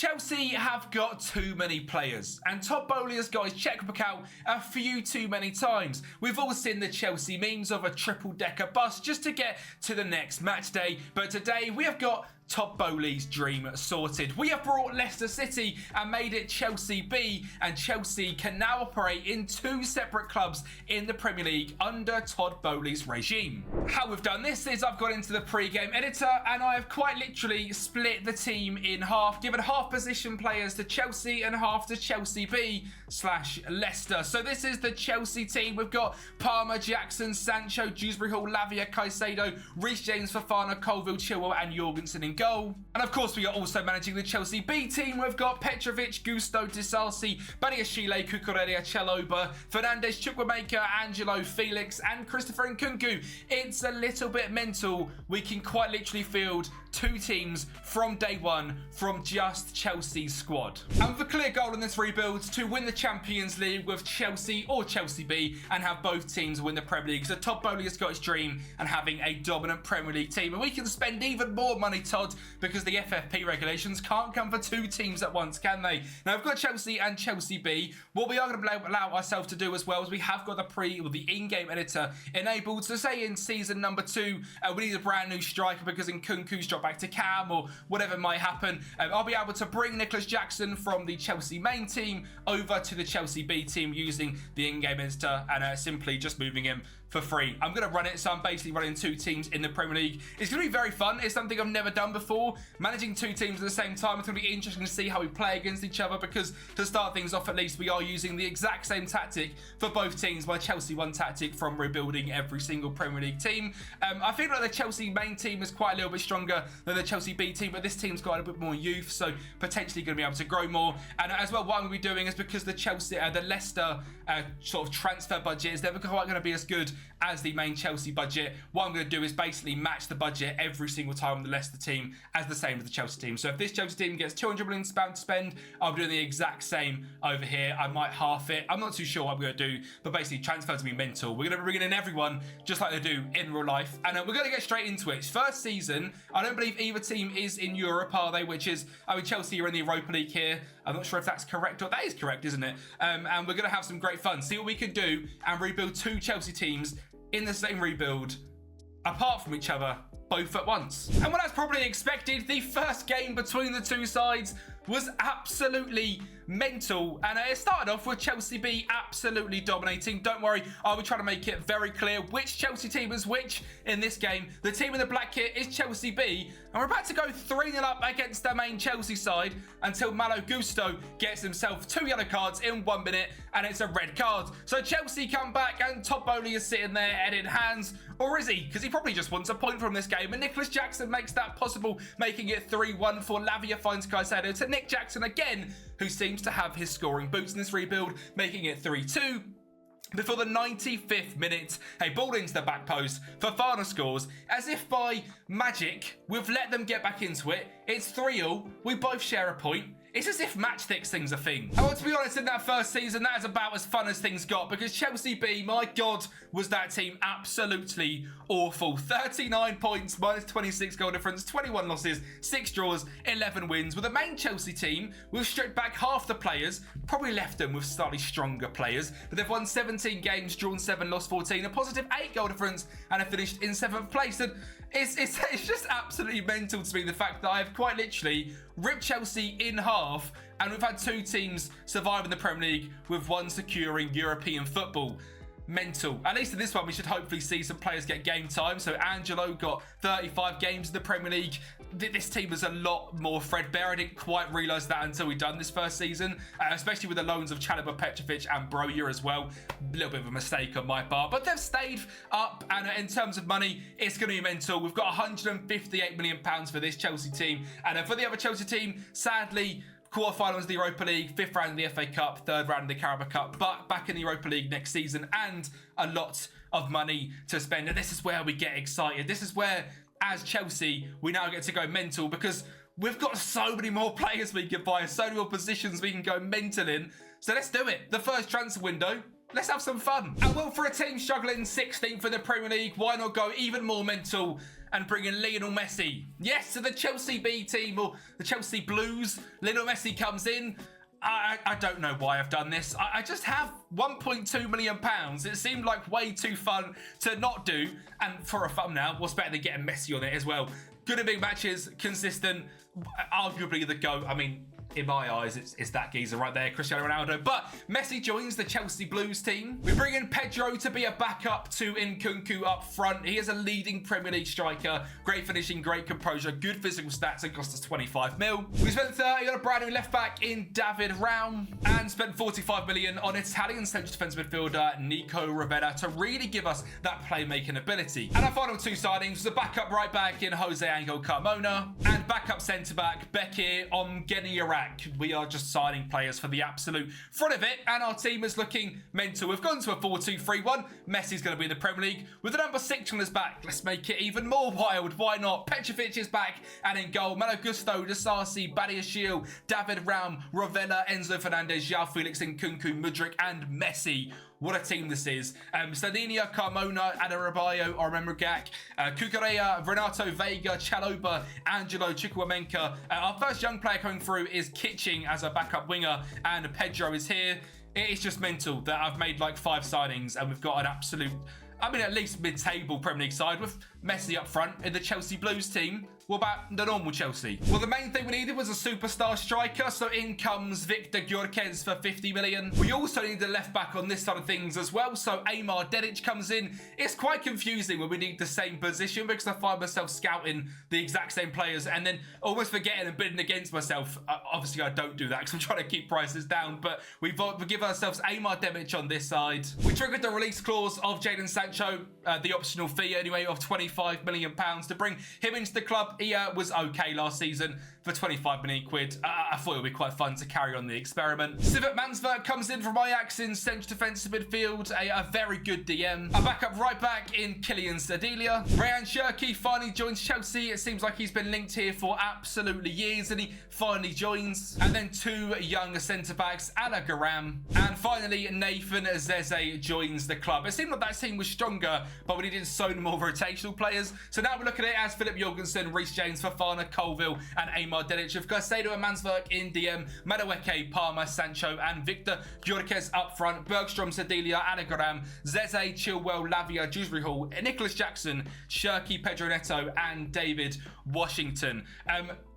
Chelsea have got too many players, and Todd Boehly has got his checkbook out a few too many times. We've all seen the Chelsea memes of a triple-decker bus just to get to the next match day, but today we have got Todd Boehly's dream sorted. We have brought Leicester City and made it Chelsea B, and Chelsea can now operate in two separate clubs in the Premier League under Todd Boehly's regime. How we've done this is I've gone into the pre-game editor and I have quite literally split the team in half, given half position players to Chelsea and half to Chelsea B / Leicester. So this is the Chelsea team. We've got Palmer, Jackson, Sancho, Dewsbury Hall, Lavia, Caicedo, Reece James, Fofana, Colville, Chilwell and Jorgensen in goal. And of course we are also managing the Chelsea B team. We've got Petrovic, Gusto, Disasi, Badiashile, Cucurella, Chalobah, Fernandes, Chukwuemeka, Angelo, Felix and Christopher Nkunku. It's a little bit mental. We can quite literally field two teams from day one from just Chelsea's squad. And the clear goal in this rebuild to win the Champions League with Chelsea or Chelsea B and have both teams win the Premier League. So Todd Boehly has got his dream and having a dominant Premier League team. And we can spend even more money, Todd, because the FFP regulations can't come for two teams at once, can they? Now we've got Chelsea and Chelsea B. What we are going to allow ourselves to do as well is we have got the in-game editor enabled. So say in season number 2, we need a brand new striker because Nkunku's dropped back to Cam or whatever might happen. I'll be able to bring Nicholas Jackson from the Chelsea main team over to the Chelsea B team using the in-game editor and simply just moving him for free. I'm going to run it, so I'm basically running two teams in the Premier League. It's going to be very fun. It's something I've never done before. Managing two teams at the same time, it's going to be interesting to see how we play against each other because to start things off, at least we are using the exact same tactic for both teams, my Chelsea 1 tactic from rebuilding every single Premier League team. I feel like the Chelsea main team is quite a little bit stronger than the Chelsea B team, but this team's got a bit more youth, so potentially going to be able to grow more. And as well, what I'm going to be doing is because the Leicester sort of transfer budget is never quite going to be as good as the main Chelsea budget. What I'm going to do is basically match the budget every single time on the Leicester team as the same as the Chelsea team. So if this Chelsea team gets 200 million to spend, I'll be doing the exact same over here. I might half it. I'm not too sure what I'm going to do, but basically transfer to be mental. We're going to be bringing in everyone just like they do in real life. And we're going to get straight into it. First season, I don't believe either team is in Europe, are they? Which is, Chelsea are in the Europa League here. I'm not sure if that's correct or that is correct, isn't it? And we're going to have some great fun. See what we can do and rebuild two Chelsea teams in the same rebuild, apart from each other, both at once. And what as probably expected, the first game between the two sides was absolutely mental, and it started off with Chelsea B absolutely dominating. Don't worry, I'll be trying to make it very clear which Chelsea team is which in this game. The team in the black kit is Chelsea B, and we're about to go 3-0 up against the main Chelsea side until Malo Gusto gets himself 2 yellow cards in 1 minute, and it's a red card. So Chelsea come back, and Todd Boehly is sitting there, head in hands, or is he? Because he probably just wants a point from this game, and Nicholas Jackson makes that possible, making it 3-1 for Lavia finds Caicedo to Nick Jackson again, who seems to have his scoring boots in this rebuild, making it 3-2. Before the 95th minute, a ball into the back post, Fofana scores. As if by magic, we've let them get back into it. It's 3-0, we both share a point. It's as if match thing's a thing. And well, to be honest, in that first season, that is about as fun as things got because Chelsea B, my God, was that team absolutely awful. 39 points, minus 26 goal difference, 21 losses, 6 draws, 11 wins. With the main Chelsea team, we've stripped back half the players, probably left them with slightly stronger players, but they've won 17 games, drawn 7, lost 14, a positive 8 goal difference, and have finished in 7th place. And it's just absolutely mental to me, the fact that I've quite literally ripped Chelsea in half, and we've had two teams survive in the Premier League with one securing European football. Mental. At least in this one, we should hopefully see some players get game time. So Angelo got 35 games in the Premier League. This team is a lot more threadbare. I didn't quite realise that until we'd done this first season, especially with the loans of Chalobah, Petrovic and Broja as well. A little bit of a mistake on my part, but they've stayed up, and in terms of money, it's going to be mental. We've got £158 million for this Chelsea team, and for the other Chelsea team, sadly, quarterfinals of the Europa League, 5th round of the FA Cup, 3rd round of the Carabao Cup, but back in the Europa League next season, and a lot of money to spend. And this is where we get excited. This is where, as Chelsea, we now get to go mental because we've got so many more players we can buy, so many more positions we can go mental in. So let's do it. The first transfer window Let's have some fun. And well, for a team struggling 16th in the Premier League, why not go even more mental and bring in Lionel Messi? Yes, to the Chelsea B team, or the Chelsea Blues. Lionel Messi comes in. I don't know why I've done this. I just have £1.2 million. It seemed like way too fun to not do. And for a thumbnail, what's better than getting Messi on it as well? Good in big matches, consistent, arguably the GOAT. I mean, in my eyes, it's that geezer right there, Cristiano Ronaldo. But Messi joins the Chelsea Blues team. We bring in Pedro to be a backup to Nkunku up front. He is a leading Premier League striker. Great finishing, great composure, good physical stats, and cost us 25 mil. We spent 30 on a brand new left back in David Raum and spent 45 million on Italian central defensive midfielder Nico Rivera to really give us that playmaking ability. And our final two signings was a backup right back in Jose Angel Carmona and backup centre back Bekir Omgeniarak. We are just signing players for the absolute front of it, and our team is looking mental. We've gone to a 4-2-3-1. Messi's going to be in the Premier League with the number 6 on his back. Let's make it even more wild. Why not? Petrovic is back, and in goal, Malo Gusto, Disasi, Badiashile, David Raum, Rovella, Enzo Fernandez, João Felix, Nkunku, Mudryk, and Messi. What a team this is. Sardinia, Carmona, Adarabioyo, Oremegak, Kukurea, Renato Vega, Chaloba, Angelo Chukwuemeka. Our first young player coming through is Kitching as a backup winger, and Pedro is here. It is just mental that I've made like 5 signings and we've got an absolute, at least mid-table Premier League side with Messi up front in the Chelsea Blues team. What about the normal Chelsea? Well, the main thing we needed was a superstar striker, so in comes Victor Gyökeres for 50 million. We also need a left back on this side of things as well, so Amar Dedic comes in. It's quite confusing when we need the same position because I find myself scouting the exact same players and then almost forgetting and bidding against myself. Obviously, I don't do that because I'm trying to keep prices down, but we give ourselves Amar Dedic on this side. We triggered the release clause of Jadon Sancho, the optional fee anyway, of £25 million to bring him into the club. He was okay last season for 25 million quid. I thought it would be quite fun to carry on the experiment. Sivert Mansvert comes in from Ajax in central defensive midfield, a very good DM. A backup right back in Kylian Sardilia. Rayan Cherki finally joins Chelsea. It seems like he's been linked here for absolutely years and he finally joins. And then 2 young centre backs, Ala Garam. And finally, Nathan Zeze joins the club. It seemed like that team was stronger, but we needed so many more rotational players. So now we're looking at it as Philip Jorgensen, Reece James, Fofana, Colville, and Amar Dedic. Of Caicedo and Mansverk in DM, Madueke, Palmer, Sancho, and Victor Gyökeres up front. Bergstrom, Sardilia, Anagram, Zeze, Chilwell, Lavia, Dewsbury Hall, Nicholas Jackson, Shirky, Pedro Neto, and David Washington.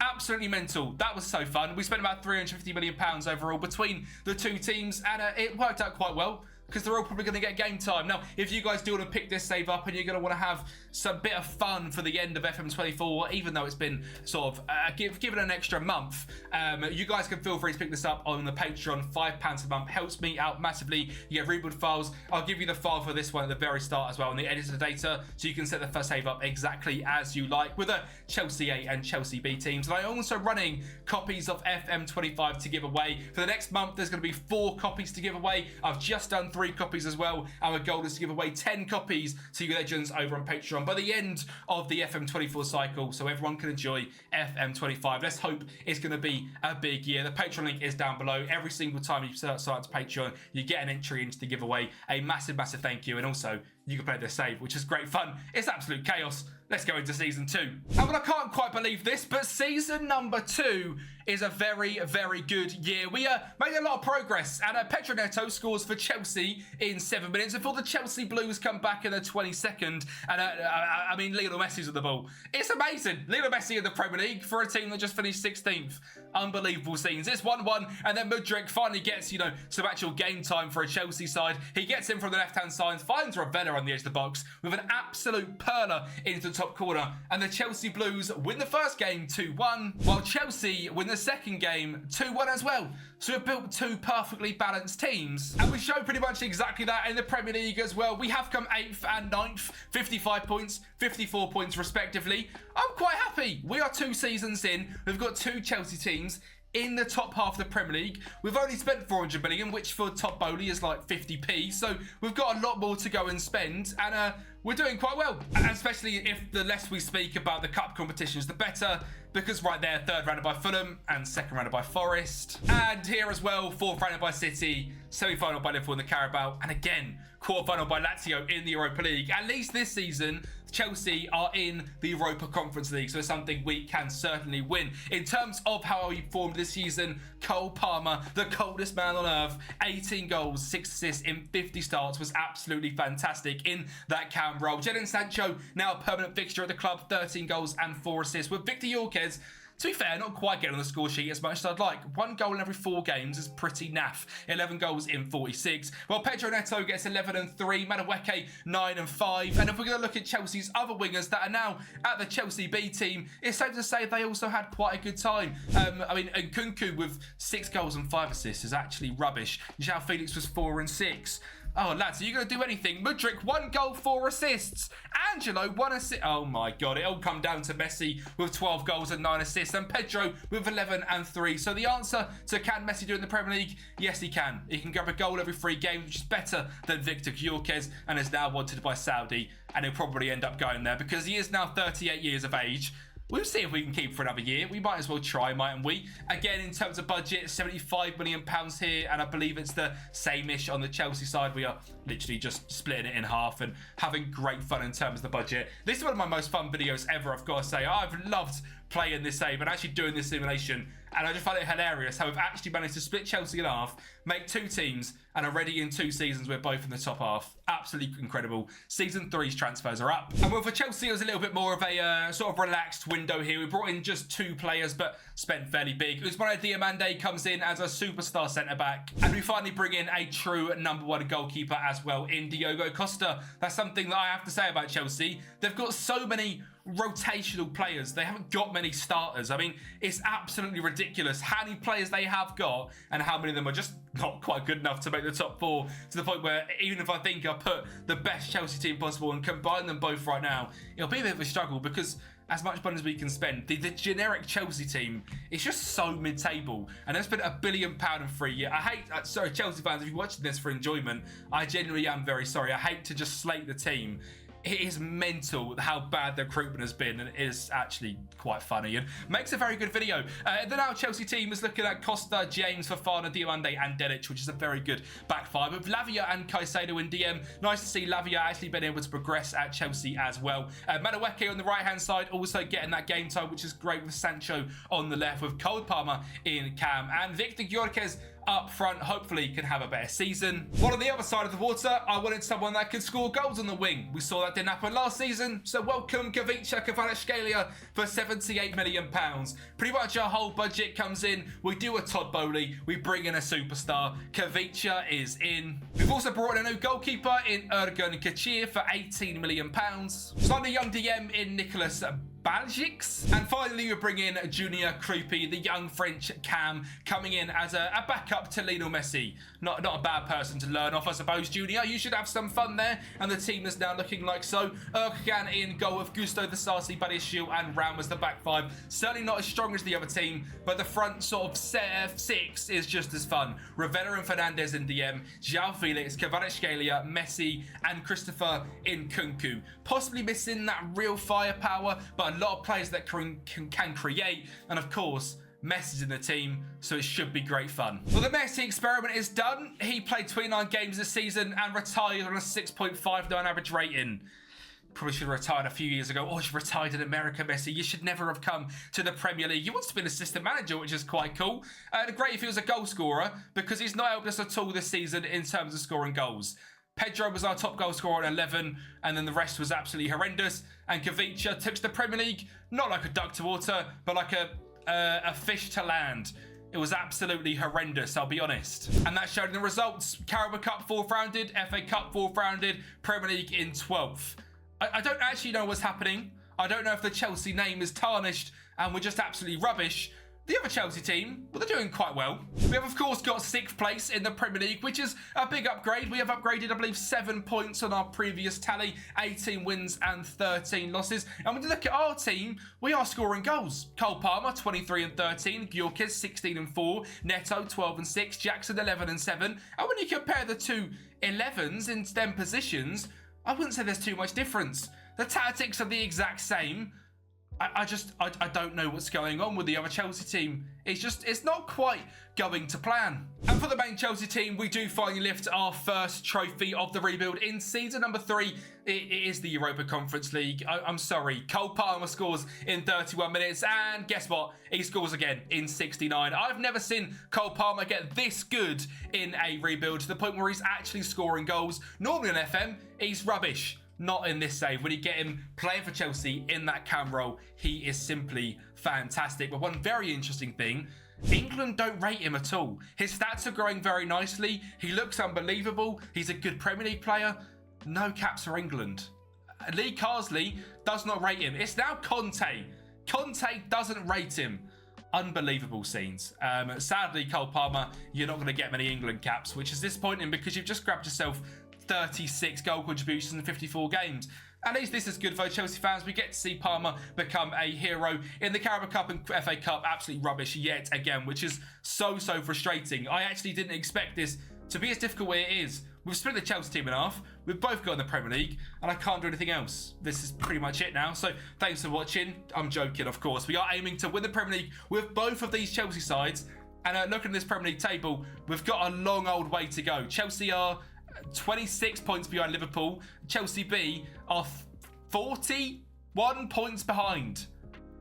Absolutely mental. That was so fun. We spent about £350 million overall between the two teams, and it worked out quite well, because they're all probably going to get game time. Now, if you guys do want to pick this save up and you're going to want to have some bit of fun for the end of FM24, even though it's been sort of given an extra month, you guys can feel free to pick this up on the Patreon. £5 a month helps me out massively. You get reboot files. I'll give you the file for this one at the very start as well, and the editor data, so you can set the first save up exactly as you like with the Chelsea A and Chelsea B teams. And I'm also running copies of FM25 to give away. For the next month, there's going to be 4 copies to give away. I've just done 3 copies as well. Our goal is to give away 10 copies to you legends over on Patreon by the end of the FM24 cycle, so everyone can enjoy FM25. Let's hope it's going to be a big year. The Patreon link is down below. Every single time you sign up to Patreon, you get an entry into the giveaway. A massive thank you, and also you can play the save, which is great fun. It's absolute chaos. Let's go into season 2. And well, I can't quite believe this, but season number 2 is a very, very good year. We made a lot of progress, and Pedro Neto scores for Chelsea in 7 minutes before the Chelsea Blues come back in the 22nd. And Lionel Messi's on the ball. It's amazing. Lionel Messi in the Premier League for a team that just finished 16th. Unbelievable scenes. It's 1-1, and then Mudryk finally gets, some actual game time for a Chelsea side. He gets in from the left-hand side, finds Rovella on the edge of the box with an absolute perler into the top corner, and the Chelsea Blues win the first game 2-1, while Chelsea win the second game 2-1 as well. So we've built 2 perfectly balanced teams, and we show pretty much exactly that in the Premier League as well. We have come 8th and 9th, 55 points, 54 points respectively. I'm quite happy. We are 2 seasons in. We've got 2 Chelsea teams in the top half of the Premier League. We've only spent 400 million, which for top bowley is like 50p. So we've got a lot more to go and spend, and we're doing quite well. And especially if the less we speak about the cup competitions, the better, because right there, third rounded by Fulham and second rounded by Forest. And here as well, fourth rounded by City, semi-final by Liverpool in the Carabao, and again, quarter-final by Lazio in the Europa League. At least this season, Chelsea are in the Europa Conference League, so it's something we can certainly win. In terms of how we formed this season, Cole Palmer, the coldest man on earth, 18 goals, 6 assists in 50 starts, was absolutely fantastic in that cam role. Jadon Sancho, now a permanent fixture at the club, 13 goals and 4 assists, with Victor Yorkes, to be fair, not quite getting on the score sheet as much as I'd like. 1 goal in every 4 games is pretty naff. 11 goals in 46. Well, Pedro Neto gets 11 and 3. Madueke 9 and 5. And if we're going to look at Chelsea's other wingers that are now at the Chelsea B team, it's safe to say they also had quite a good time. I mean, Nkunku with 6 goals and 5 assists is actually rubbish. João Felix was 4 and 6. Oh, lads, are you going to do anything? Mudryk, 1 goal, 4 assists. Angelo, 1 assist. Oh, my God. It all come down to Messi with 12 goals and 9 assists. And Pedro with 11 and 3. So the answer to can Messi do in the Premier League? Yes, he can. He can grab a goal every 3 games, which is better than Victor Gyökeres, and is now wanted by Saudi. And he'll probably end up going there because he is now 38 years of age. We'll see if we can keep for another year. We might as well try, mightn't we? Again, in terms of budget, £75 million here, and I believe it's the same-ish on the Chelsea side. We are literally just splitting it in half and having great fun in terms of the budget. This is one of my most fun videos ever, I've got to say. I've loved playing this save and actually doing this simulation, and I just find it hilarious how we've actually managed to split Chelsea in half, make 2 teams, and already in 2 seasons we're both in the top half. Absolutely incredible. Season 3's transfers are up. And well, for Chelsea, it was a little bit more of a sort of relaxed window here. We brought in just 2 players, but spent fairly big. Ousmane Diomande comes in as a superstar centre-back, and we finally bring in a true #1 goalkeeper as well in Diogo Costa. That's something that I have to say about Chelsea. They've got so many rotational players. They haven't got many starters. I mean, it's absolutely ridiculous how many players they have got and how many of them are just not quite good enough to make the top 4, to the point where even if I think I put the best Chelsea team possible and combine them both right now, it'll be a bit of a struggle because as much money as we can spend, the generic Chelsea team is just so mid-table, and they've spent £1 billion in 3 years. I hate, sorry Chelsea fans, if you're watching this for enjoyment, I genuinely am very sorry. I hate to just slate the team. It is mental how bad the recruitment has been, and it is actually quite funny and makes a very good video. The now Chelsea team is looking at Costa, James, Fofana, Diomande and Dedic, which is a very good back 5 with Lavia and Caicedo in DM. Nice to see Lavia actually been able to progress at Chelsea as well. Madueke on the right-hand side also getting that game time, which is great, with Sancho on the left, with Cole Palmer in cam, and Victor Gyökeres up front hopefully can have a better season. While on the other side of the water, I wanted someone that could score goals on the wing. We saw that didn't happen last season, so welcome Kempi for £78 million. Pretty much our whole budget comes in. We do a Todd Bowley, we bring in a superstar. Kvaratskhelia is in. We've also brought in a new goalkeeper in Ergun Kachir for £18 million. Slightly young DM in Nicolas Baljiks. And finally, we bring in Junior Krupi, the young French cam, coming in as a backup to Lionel Messi. Not a bad person to learn off, I suppose, Junior. You should have some fun there. And the team is now looking like so. Erkan in goal with Gusto Vasasi, Badiashil and Ram as the back 5. Certainly not as strong as the other team, but the front sort of 6 is just as fun. Rivera and Fernandez in DM, João Felix, Kvaratskhelia, Messi and Christopher Nkunku. Possibly missing that real firepower, but a lot of players that can create, and of course Messi's in the team, so it should be great fun. Well, the Messi experiment is done. He played 29 games this season and retired on a 6.59 average rating. Probably should have retired a few years ago, or you retired in America, Messi. You should never have come to the Premier League. You want to be an assistant manager, which is quite cool. Great if he was a goal scorer, because he's not helped us at all this season in terms of scoring goals. Pedro was our top goal scorer at 11, and then the rest was absolutely horrendous. And Kvaratskhelia took to the Premier League, not like a duck to water, but like a fish to land. It was absolutely horrendous, I'll be honest. And that showed in the results. Carabao Cup 4th rounded, FA Cup 4th rounded, Premier League in 12th. I don't actually know what's happening. I don't know if the Chelsea name is tarnished and we're just absolutely rubbish, The other Chelsea team, well, they're doing quite well. We have, of course, got 6th place in the Premier League, which is a big upgrade. We have upgraded, I believe, 7 points on our previous tally, 18 wins and 13 losses. And when you look at our team, we are scoring goals. Cole Palmer, 23 and 13, Gyökeres, 16 and 4, Neto, 12 and 6, Jackson, 11 and 7. And when you compare the two 11s in them positions, I wouldn't say there's too much difference. The tactics are the exact same. I don't know what's going on with the other Chelsea team. It's not quite going to plan. And for the main Chelsea team, we do finally lift our first trophy of the rebuild in season number 3. It is the Europa Conference League. I'm sorry. Cole Palmer scores in 31 minutes. And guess what? He scores again in 69. I've never seen Cole Palmer get this good in a rebuild to the point where he's actually scoring goals. Normally in FM, he's rubbish. Not in this save. When you get him playing for Chelsea in that cam role, he is simply fantastic. But one very interesting thing, England don't rate him at all. His stats are growing very nicely. He looks unbelievable. He's a good Premier League player. No caps for England. Lee Carsley does not rate him. It's now Conte. Conte doesn't rate him. Unbelievable scenes. Sadly, Cole Palmer, you're not going to get many England caps, which is disappointing because you've just grabbed yourself 36 goal contributions in 54 games. At least this is good for Chelsea fans. We get to see Palmer become a hero in the Carabao Cup and FA Cup. Absolutely rubbish yet again, which is so frustrating. I actually didn't expect this to be as difficult as it is. We've split the Chelsea team in half. We've both got in the Premier League, and I can't do anything else. This is pretty much it now. So thanks for watching. I'm joking, of course. We are aiming to win the Premier League with both of these Chelsea sides. And looking at this Premier League table, we've got a long old way to go. Chelsea are 26 points behind Liverpool. Chelsea B are 41 points behind.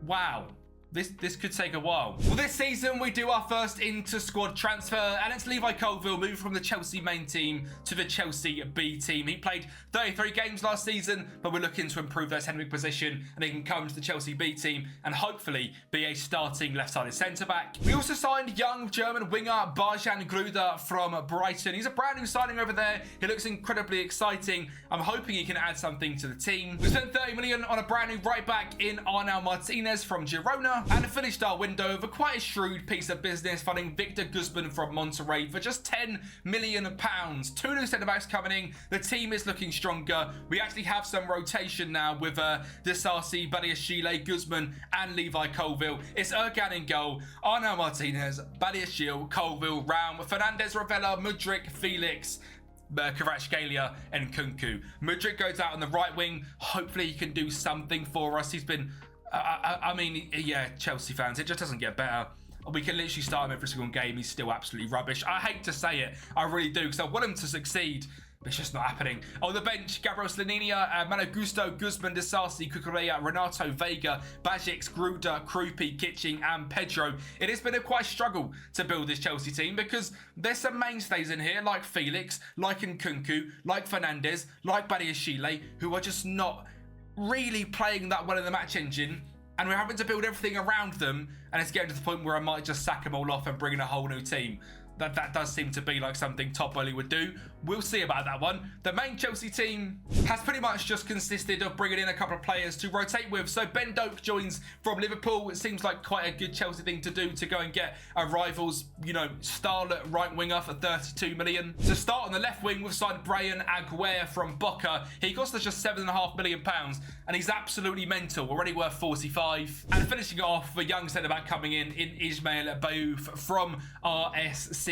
Wow. This could take a while. Well, this season we do our first inter-squad transfer, and it's Levi Colville moved from the Chelsea main team to the Chelsea B team. He played 33 games last season, but we're looking to improve their centre position, and he can come to the Chelsea B team and hopefully be a starting left-sided centre-back. We also signed young German winger Barjan Gruder from Brighton. He's a brand new signing over there. He looks incredibly exciting. I'm hoping he can add something to the team. We spent 30 million on a brand new right-back in Arnau Martinez from Girona, and finished our window with quite a shrewd piece of business, funding Victor Guzman from Monterrey for just £10 million. 2 new centre-backs coming in. The team is looking stronger. We actually have some rotation now with Disasi, Badiashile, Guzman and Levi Colville. It's Ergan in goal, Arnau Martinez, Badiashile, Colville, Raum, Fernandez, Ravella, Mudryk, Felix, Kvaratskhelia and Kunku. Mudryk goes out on the right wing. Hopefully he can do something for us. He's been I mean, yeah, Chelsea fans, it just doesn't get better. We can literally start him every single game. He's still absolutely rubbish. I hate to say it. I really do, because I want him to succeed. But it's just not happening. On the bench, Gabriel Slaninia, Malo Gusto, Guzman, Disasi, Cucurella, Renato Vega, Bajic, Gruder, Krupi, Kitching and Pedro. It has been a quite struggle to build this Chelsea team because there's some mainstays in here like Felix, like Nkunku, like Fernandez, like Badiashile, who are just not really playing that well in the match engine, and we're having to build everything around them, and it's getting to the point where I might just sack them all off and bring in a whole new team. That does seem to be like something Todd Boehly would do. We'll see about that one. The main Chelsea team has pretty much just consisted of bringing in a couple of players to rotate with. So Ben Doak joins from Liverpool. It seems like quite a good Chelsea thing to do, to go and get a rivals, starlet right winger for 32 million. To start on the left wing, we've signed Brian Aguirre from Boca. He cost us just £7.5 million, and he's absolutely mental, already worth 45. And finishing it off, a young centre-back coming in Ismail Baouf from RSC.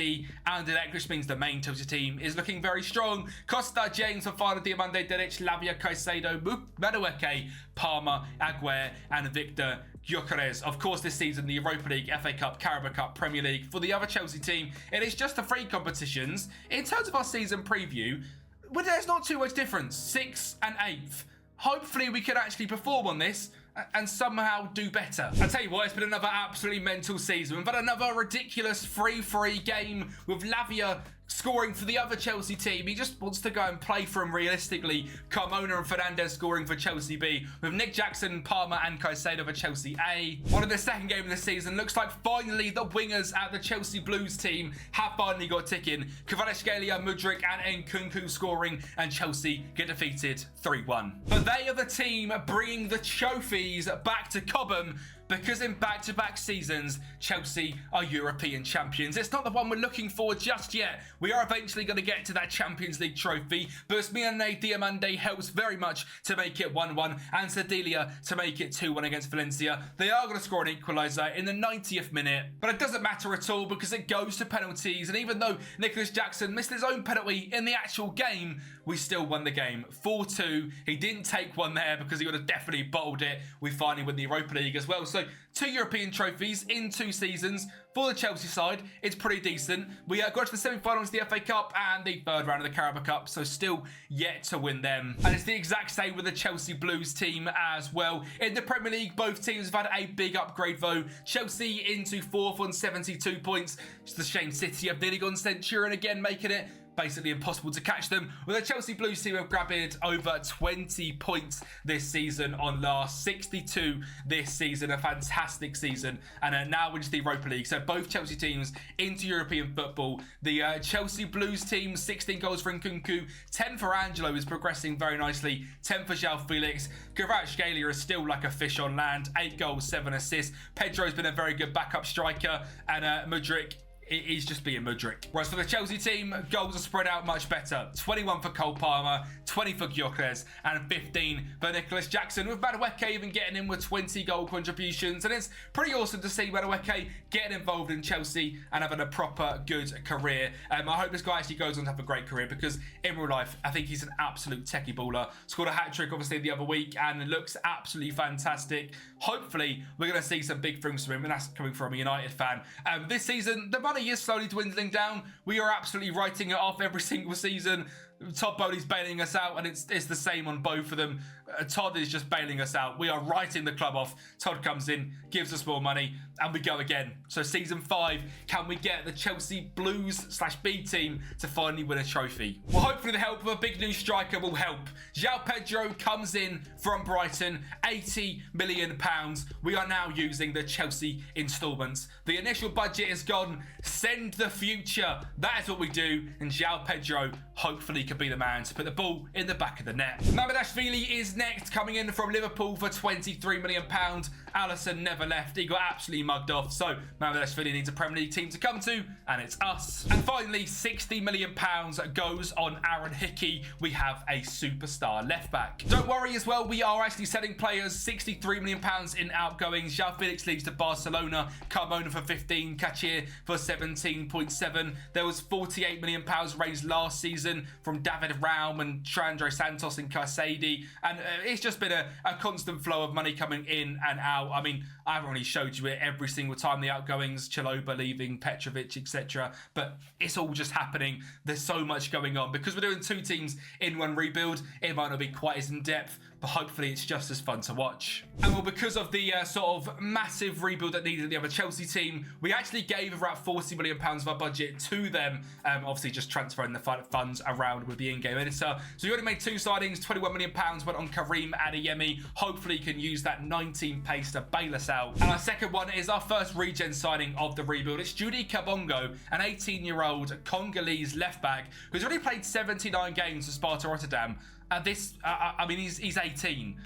And which means the main Chelsea team is looking very strong. Costa, James, Fafana, Diamande, Dedic, Lavia, Caicedo, Madueke, Palmer, Aguirre, and Victor Gyökeres. Of course, this season, the Europa League, FA Cup, Carabao Cup, Premier League. For the other Chelsea team, it is just the 3 competitions. In terms of our season preview, well, there's not too much difference. 6th and 8th. Hopefully, we can actually perform on this and somehow do better. I tell you what, it's been another absolutely mental season. We've had another ridiculous 3-3 game with Lavia scoring for the other Chelsea team. He just wants to go and play for him realistically. Carmona and Fernandez scoring for Chelsea B, with Nick Jackson, Palmer and Caicedo for Chelsea A. On in the second game of the season, looks like finally the wingers at the Chelsea Blues team have finally got ticking. Kvaratskhelia, Mudryk and Nkunku scoring, and Chelsea get defeated 3-1. But they are the team bringing the trophies back to Cobham. because in back-to-back seasons, Chelsea are European champions. It's not the one we're looking for just yet. We are eventually going to get to that Champions League trophy, but Ousmane Diomande helps very much to make it 1-1 and Sedilia to make it 2-1 against Valencia. They are going to score an equaliser in the 90th minute, but it doesn't matter at all because it goes to penalties, and even though Nicholas Jackson missed his own penalty in the actual game, we still won the game 4-2. He didn't take one there because he would have definitely bottled it. We finally win the Europa League as well. So 2 European trophies in 2 seasons for the Chelsea side. It's pretty decent. We got to the semi-finals of the FA Cup and the 3rd round of the Carabao Cup, so still yet to win them. And it's the exact same with the Chelsea Blues team as well. In the Premier League, both teams have had a big upgrade though. Chelsea into 4th on 72 points. It's the shame City have nearly gone Centurion again, making it basically impossible to catch them. With the Chelsea Blues team have grabbed over 20 points this season on last, 62 this season, a fantastic season, and now into the Europa League. So both Chelsea teams into European football. The Chelsea Blues team, 16 goals for Nkunku, 10 for Angelo, is progressing very nicely, 10 for João Felix. Kvaratskhelia is still like a fish on land, 8 goals, 7 assists. Pedro's been a very good backup striker, and Mudryk, he's just being Mudryk. Whereas for the Chelsea team, goals are spread out much better. 21 for Cole Palmer, 20 for Gyökeres, and 15 for Nicholas Jackson, with Madueke even getting in with 20 goal contributions. And it's pretty awesome to see Madueke getting involved in Chelsea and having a proper good career. I hope this guy actually goes on to have a great career, because in real life, I think he's an absolute techie baller. Scored a hat-trick obviously the other week and looks absolutely fantastic. Hopefully, we're going to see some big things from him, and that's coming from a United fan. This season, the money is slowly dwindling down. We are absolutely writing it off every single season. Todd Bowley's bailing us out, and it's the same on both of them. Todd is just bailing us out. We are writing the club off. Todd comes in, gives us more money, and we go again. So season 5, can we get the Chelsea Blues/B team to finally win a trophy? Well, hopefully the help of a big new striker will help. João Pedro comes in from Brighton, £80 million. We are now using the Chelsea instalments. The initial budget is gone. Send the future. That is what we do, and João Pedro hopefully can be the man to put the ball in the back of the net. Mamardashvili is next, coming in from Liverpool for £23 million. Alisson never left. He got absolutely mugged off. So Mamardashvili needs a Premier League team to come to, and it's us. And finally, £60 million goes on Aaron Hickey. We have a superstar left back. Don't worry as well, we are actually selling players. £63 million in outgoings. João Felix leaves to Barcelona. Carmona for 15. Kachir for 17.7. There was £48 million raised last season from David Raum and Trandro Santos and Caicedo, and it's just been a constant flow of money coming in and out. I mean, I haven't really showed you it every single time, the outgoings, Chalobah leaving, Petrovic, etc., but it's all just happening. There's so much going on. Because we're doing 2 teams in one rebuild, it might not be quite as in-depth, but hopefully it's just as fun to watch. And well, because of the sort of massive rebuild that needed the other Chelsea team, we actually gave about £40 million of our budget to them, obviously just transferring the funds around with the in-game editor. So we already made 2 signings. £21 million went on Karim Adeyemi. Hopefully he can use that 19 pace to bail us out. And our second one is our first regen signing of the rebuild. It's Judy Kabongo, an 18-year-old Congolese left-back who's already played 79 games for Sparta Rotterdam. I mean, he's 18.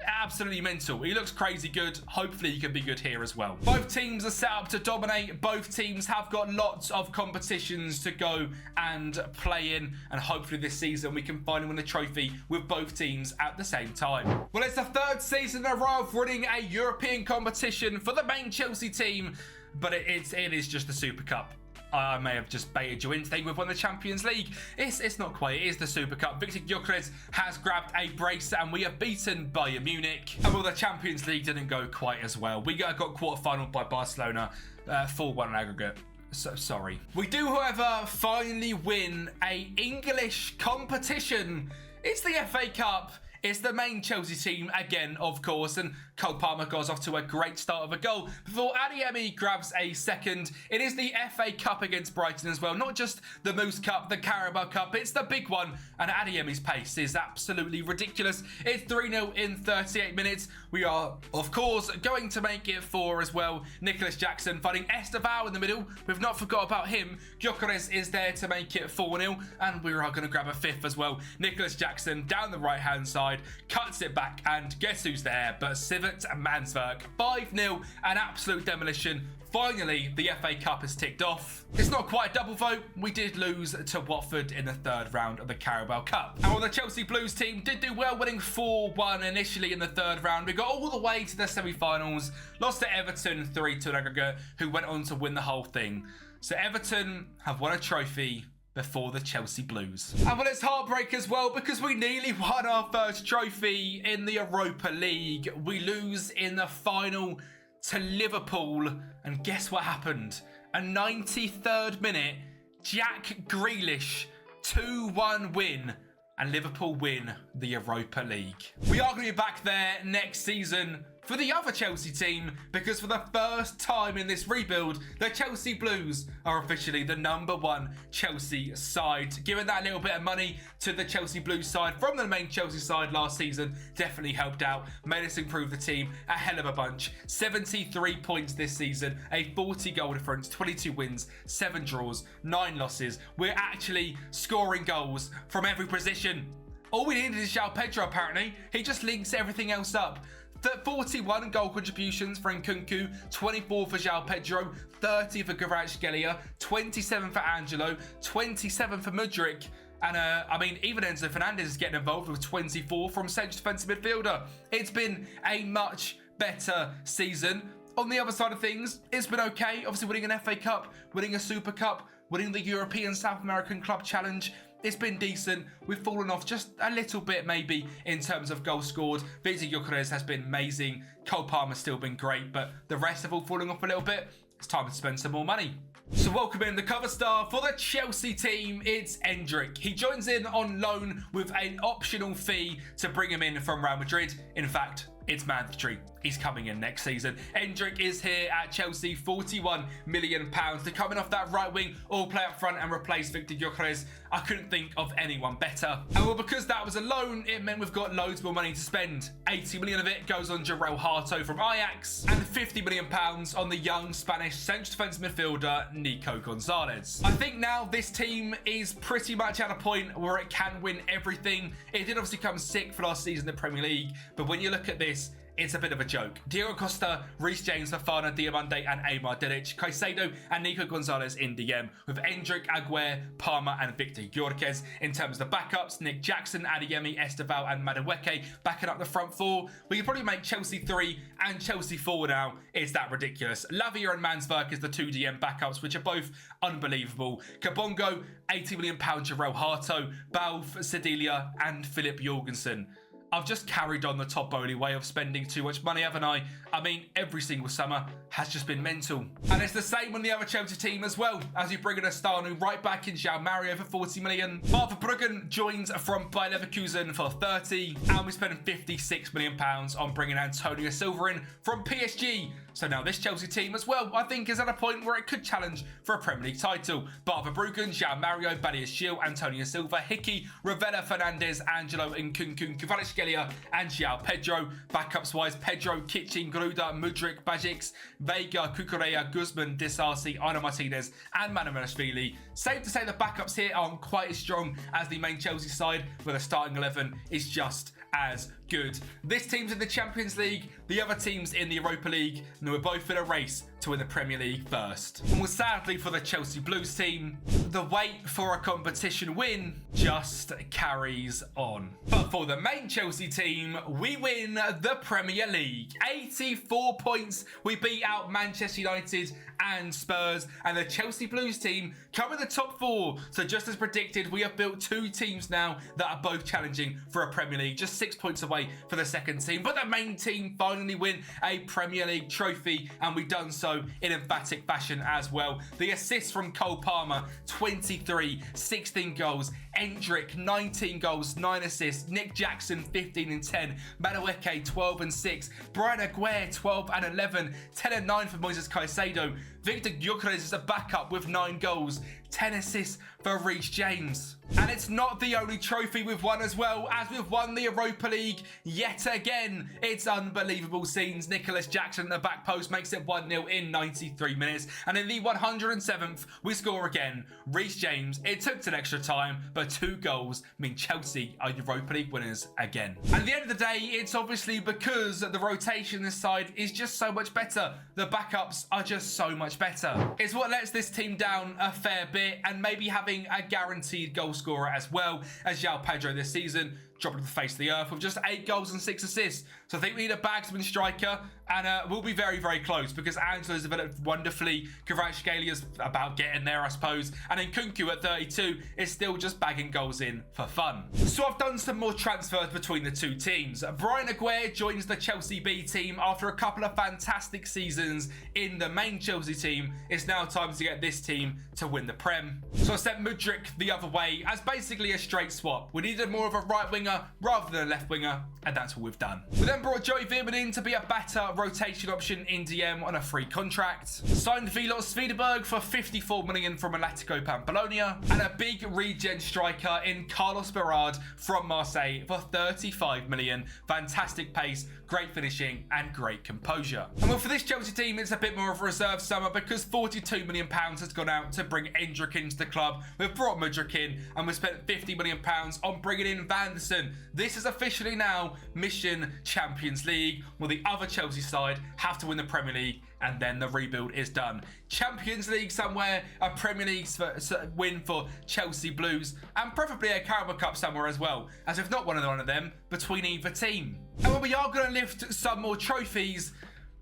Absolutely mental. He looks crazy good. Hopefully he can be good here as well. Both teams are set up to dominate. Both teams have got lots of competitions to go and play in, and hopefully this season we can finally win a trophy with both teams at the same time. Well, it's the 3rd season in a row of winning a European competition for the main Chelsea team, but it is just the Super Cup. I may have just baited you in thinking we've won the Champions League. It's not quite. It is the Super Cup. Victor Gyökeres has grabbed a brace and we are beaten Bayern Munich. And well, the Champions League didn't go quite as well. We got quarter-final by Barcelona, 4-1 in aggregate. So sorry. We do, however, finally win a English competition. It's the FA Cup. It's the main Chelsea team again, of course, and Cole Palmer goes off to a great start of a goal before Adeyemi grabs a second. It is the FA Cup against Brighton as well, not just the Moose Cup, the Carabao Cup, it's the big one, and Adeyemi's pace is absolutely ridiculous. It's 3-0 in 38 minutes. We are, of course, going to make it 4 as well. Nicholas Jackson fighting Estevao in the middle. We've not forgot about him. Gyökeres is there to make it 4-0, and we are going to grab a 5th as well. Nicholas Jackson down the right-hand side. side, cuts it back, and guess who's there but Sivert Mannsverk. 5-0, an absolute demolition. Finally, the FA Cup is ticked off. It's not quite a double vote. We did lose to Watford in the third round of the Carabao Cup. And while the Chelsea Blues team did do well, winning 4-1 initially in the third round, we got all the way to the semi-finals, lost to Everton 3-2 in aggregate, who went on to win the whole thing. So Everton have won a trophy before the Chelsea Blues. And well, it's heartbreak as well because we nearly won our first trophy in the Europa League. We lose in the final to Liverpool, and guess what happened? A 93rd minute Jack Grealish 2-1 win, and Liverpool win the Europa League. We are going to be back there next season for the other Chelsea team, because for the first time in this rebuild, the Chelsea Blues are officially the #1 Chelsea side. Giving that little bit of money to the Chelsea Blues side from the main Chelsea side last season definitely helped out, made us improve the team a hell of a bunch. 73 points this season, a 40 goal difference, 22 wins, 7 draws, 9 losses. We're actually scoring goals from every position. All we needed is João Pedro, apparently. He just links everything else up. 41 goal contributions for Nkunku, 24 for João Pedro, 30 for Kvaratskhelia, 27 for Angelo, 27 for Mudryk, and I mean, even Enzo Fernandez is getting involved with 24 from central defensive midfielder. It's been a much better season. On the other side of things, it's been okay. Obviously winning an FA Cup, winning a Super Cup, winning the European South American Club Challenge. It's been decent. We've fallen off just a little bit maybe in terms of goals scored. Victor Gyökeres has been amazing. Cole Palmer's still been great, but the rest have all fallen off a little bit. It's time to spend some more money. So welcome in the cover star for the Chelsea team. It's Endrick. He joins in on loan with an optional fee to bring him in from Real Madrid. In fact, it's mandatory. He's coming in next season. Endrick is here at Chelsea, £41 million to come in off that right wing, all play up front and replace Victor Gyökeres. I couldn't think of anyone better. And well, because that was a loan, it meant we've got loads more money to spend. 80 million of it goes on Jarell Harto from Ajax, and £50 million on the young Spanish central defence midfielder Nico Gonzalez. I think now this team is pretty much at a point where it can win everything. It did obviously come sick for last season in the Premier League, but when you look at this, it's a bit of a joke. Diego Costa, Reece James, Fofana, Diamande and Amar Delic, Caicedo and Nico Gonzalez in DM, with Endrick, Aguer, Palmer and Victor Gyökeres. In terms of the backups, Nick Jackson, Adeyemi, Esteval and Madueke backing up the front four. We could probably make Chelsea 3 and Chelsea 4 now. It's that ridiculous. Lavia and Mannsverk is the 2 DM backups, which are both unbelievable. Kabongo, £80 million Jarell Harto, Balf, Sedilia and Philip Jorgensen. I've just carried on the Todd Bowley way of spending too much money, haven't I? I mean, every single summer has just been mental. And it's the same on the other Chelsea team as well, as you bring in a star new right back in João Mario for 40 million. Martha Bruggen joins from Bayer Leverkusen for 30, and we spent £56 million on bringing Antonio Silva in from PSG. So now this Chelsea team as well, I think, is at a point where it could challenge for a Premier League title. Martha Bruggen, João Mario, Badiashile, Antonio Silva, Hickey, Ravella, Fernandez, Angelo, Nkunku, Kvaratskhelia and João Pedro. Backups wise, Pedro, Kitchen, Gruda, Mudryk, Bajic, Vega, Cucurella, Guzman, Disasi, Ana Martinez and Manamanashvili. Safe to say the backups here aren't quite as strong as the main Chelsea side, where the starting 11 is just as good. This team's in the Champions League, the other team's in the Europa League, and we're both in a race to win the Premier League first. And well, sadly for the Chelsea Blues team, the wait for a competition win just carries on. But for the main Chelsea team, we win the Premier League. 84 points. We beat out Manchester United and Spurs, and the Chelsea Blues team come in the top 4. So just as predicted, we have built 2 teams now that are both challenging for a Premier League, just 6 points away for the second team. But the main team finally win a Premier League trophy, and we've done so in emphatic fashion as well. The assists from Cole Palmer, 23, 16 goals. Endrick, 19 goals, 9 assists. Nick Jackson, 15 and 10. Madueke, 12 and 6. Brian Aguer, 12 and 11. 10 and 9 for Moises Caicedo. Victor Gyökeres is a backup with 9 goals, 10 assists for Reece James. And it's not the only trophy we've won as well, as we've won the Europa League yet again. It's unbelievable scenes. Nicholas Jackson at the back post makes it 1-0 in 93 minutes. And in the 107th, we score again. Reece James, it took an extra time, but 2 goals mean Chelsea are Europa League winners again. And at the end of the day, it's obviously because the rotation this side is just so much better. The backups are just so much better. It's what lets this team down a fair bit, and maybe having a guaranteed goal scorer as well as João Pedro this season, dropped to the face of the earth with just 8 goals and 6 assists. So I think we need a bagsman striker, and we'll be very, very close because Angelo's developed wonderfully. Kvaratskhelia about getting there, I suppose. And then Kunku at 32 is still just bagging goals in for fun. So I've done some more transfers between the two teams. Brian Aguirre joins the Chelsea B team after a couple of fantastic seasons in the main Chelsea team. It's now time to get this team to win the Prem. So I sent Mudryk the other way as basically a straight swap. We needed more of a right winger rather than a left winger, and that's what we've done. We then brought Joey Veerman in to be a better rotation option in DM on a free contract. Signed Vilos Svedberg for 54 million from Atletico Pamplona, and a big regen striker in Carlos Berard from Marseille for 35 million. Fantastic pace, great finishing, and great composure. And well, for this Chelsea team, it's a bit more of a reserve summer because 42 million pounds has gone out to bring Endrick into the club. We've brought Mudryk in, and we've spent 50 million pounds on bringing in Vanderson. This is officially now Mission Champions League, where the other Chelsea side have to win the Premier League, and then the rebuild is done. Champions League somewhere, a Premier League win for Chelsea Blues, and preferably a Carabao Cup somewhere as well, as if not one of them between either team. And well, we are going to lift some more trophies,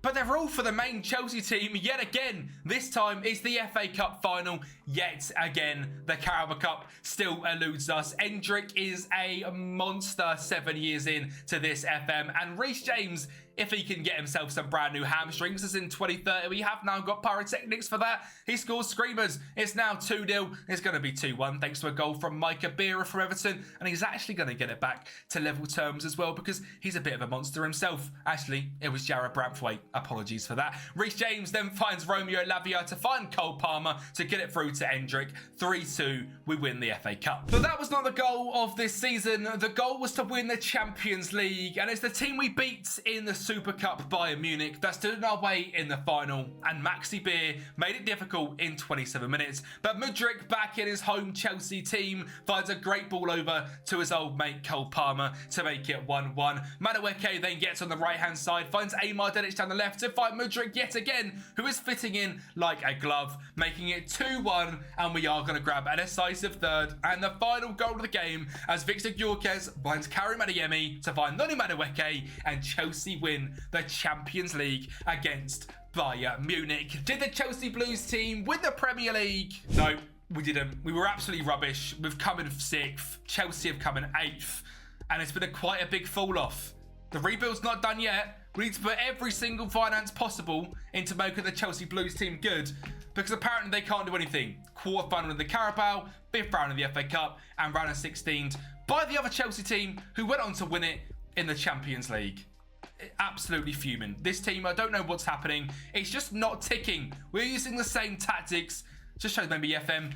but they're all for the main Chelsea team yet again. This time it's the FA Cup final yet again. The Carabao Cup still eludes us. Endrick is a monster 7 years in to this FM, and Reece James, if he can get himself some brand new hamstrings, as in 2030, we have now got pyrotechnics for that. He scores screamers. It's now 2-0. It's going to be 2-1 thanks to a goal from Micah Beera from Everton, and he's actually going to get it back to level terms as well because he's a bit of a monster himself. Actually, it was Jarrad Braithwaite. Apologies for that. Reece James then finds Romeo Lavia to find Cole Palmer to get it through to Endrick. 3-2, we win the FA Cup. But that was not the goal of this season. The goal was to win the Champions League, and it's the team we beat in the Super Cup, Bayern Munich, that stood in our way in the final, and Maxi Beer made it difficult in 27 minutes. But Mudryk, back in his home Chelsea team, finds a great ball over to his old mate Cole Palmer to make it 1-1. Madueke then gets on the right hand side, finds Amar Dedic down the left to fight Mudryk yet again, who is fitting in like a glove, making it 2-1, and we are going to grab a decisive third and the final goal of the game as Victor Gyökeres finds Karim Adeyemi to find Noni Madueke, and Chelsea win the Champions League against Bayern Munich. Did the Chelsea Blues team win the Premier League? No, we didn't. We were absolutely rubbish. We've come in 6th. Chelsea have come in 8th. And it's been quite a big fall off. The rebuild's not done yet. We need to put every single finance possible into making the Chelsea Blues team good, because apparently they can't do anything. Quarter-final of the Carabao, 5th round of the FA Cup, and round of 16 by the other Chelsea team who went on to win it in the Champions League. Absolutely fuming. This team, I don't know what's happening. It's just not ticking. We're using the same tactics. Just shows maybe FM.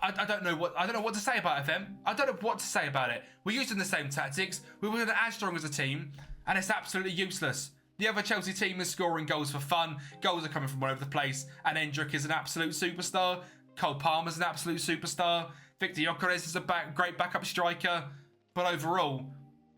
I don't know what to say about FM. I don't know what to say about it. We're using the same tactics. We weren't as strong as a team, and it's absolutely useless. The other Chelsea team is scoring goals for fun. Goals are coming from all over the place, and Endrick is an absolute superstar. Cole Palmer's an absolute superstar. Victor Gyökeres is a great backup striker. But overall,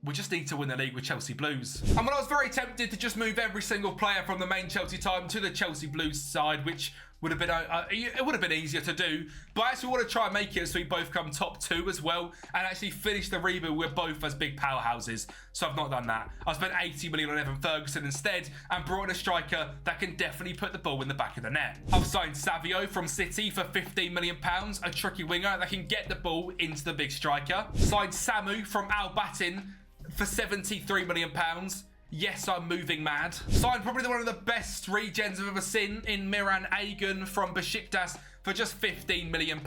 we just need to win the league with Chelsea Blues. And when I was very tempted to just move every single player from the main Chelsea time to the Chelsea Blues side, which would have been it would have been easier to do, but I actually want to try and make it so we both come top 2 as well and actually finish the rebuild with both as big powerhouses. So I've not done that. I spent 80 million on Evan Ferguson instead and brought in a striker that can definitely put the ball in the back of the net. I've signed Savio from City for £15 million, a tricky winger that can get the ball into the big striker. Signed Samu from Al Batin for £73 million. Yes, I'm moving mad. Signed probably one of the best regens I've ever seen in Miran Agan from Besiktas for just £15 million.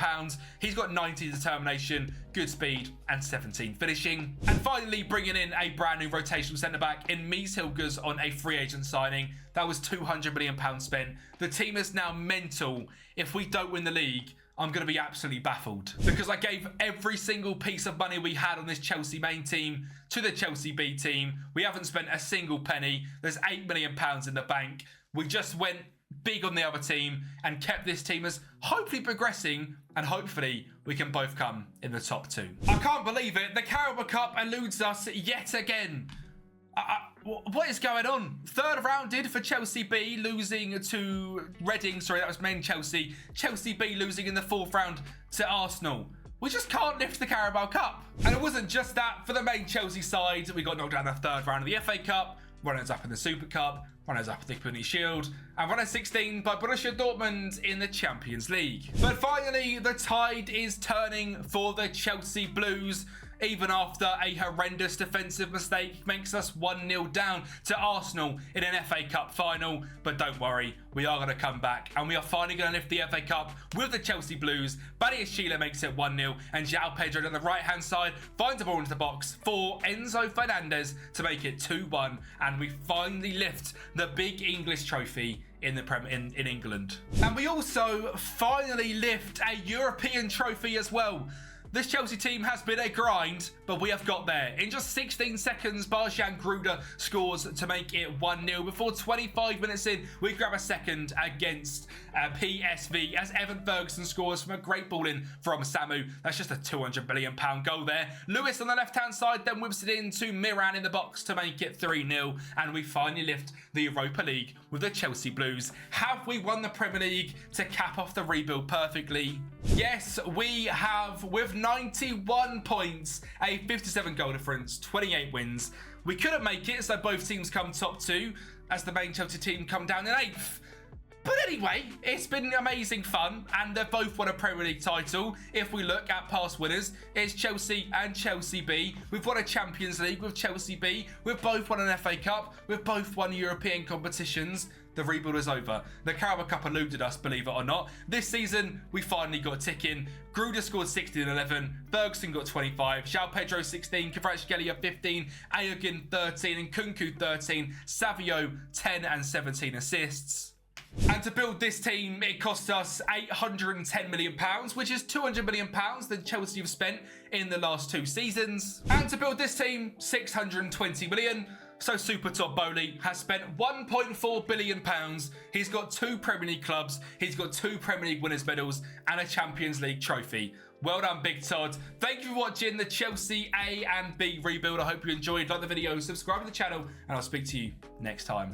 He's got 90 determination, good speed, and 17 finishing. And finally, bringing in a brand new rotational centre-back in Mies Hilgers on a free agent signing. That was £200 million spent. The team is now mental. If we don't win the league, I'm going to be absolutely baffled, because I gave every single piece of money we had on this Chelsea main team to the Chelsea B team. We haven't spent a single penny. There's £8 million in the bank. We just went big on the other team and kept this team as hopefully progressing, and hopefully we can both come in the top 2. I can't believe it. The Carabao Cup eludes us yet again. What is going on? Third rounded for Chelsea B, losing to Reading. Sorry, that was main Chelsea. Chelsea B losing in the 4th round to Arsenal. We just can't lift the Carabao Cup. And it wasn't just that. For the main Chelsea side, we got knocked down the 3rd round of the FA Cup, runners up in the Super Cup, runners up in the Community Shield, and runners 16 by Borussia Dortmund in the Champions League. But finally, the tide is turning for the Chelsea Blues, even after a horrendous defensive mistake makes us 1-0 down to Arsenal in an FA Cup final. But don't worry, we are going to come back, and we are finally going to lift the FA Cup with the Chelsea Blues. Badia Sheila makes it 1-0, and João Pedro on the right-hand side finds the ball into the box for Enzo Fernandez to make it 2-1, and we finally lift the big English trophy in England. And we also finally lift a European trophy as well. This Chelsea team has been a grind, but we have got there. In just 16 seconds, Barjan Gruda scores to make it 1-0. Before 25 minutes in, we grab a second against PSV as Evan Ferguson scores from a great ball in from Samu. That's just a £200 million goal there. Lewis on the left-hand side then whips it into Miran in the box to make it 3-0. And we finally lift the Europa League with the Chelsea Blues. Have we won the Premier League to cap off the rebuild perfectly? Yes, we have, with 91 points, a 57 goal difference, 28 wins. We couldn't make it, so both teams come top 2 as the main Chelsea team come down in 8th. But anyway, it's been amazing fun, and they've both won a Premier League title. If we look at past winners, it's Chelsea and Chelsea B. We've won a Champions League with Chelsea B. We've both won an FA Cup. We've both won European competitions. The rebuild is over. The Carabao Cup eluded us, believe it or not. This season, we finally got ticking. Gruda scored 16 and 11. Ferguson got 25. João Pedro 16. Kvaratskhelia 15. Ayogun 13. And Kunku 13. Savio 10 and 17 assists. And to build this team, it cost us £810 million, which is £200 million that Chelsea have spent in the last 2 seasons. And to build this team, £620 million. So Super Top Bowley has spent £1.4 billion. He's got 2 Premier League clubs. He's got 2 Premier League winners' medals and a Champions League trophy. Well done, Big Todd. Thank you for watching the Chelsea A and B rebuild. I hope you enjoyed. Like the video, subscribe to the channel, and I'll speak to you next time.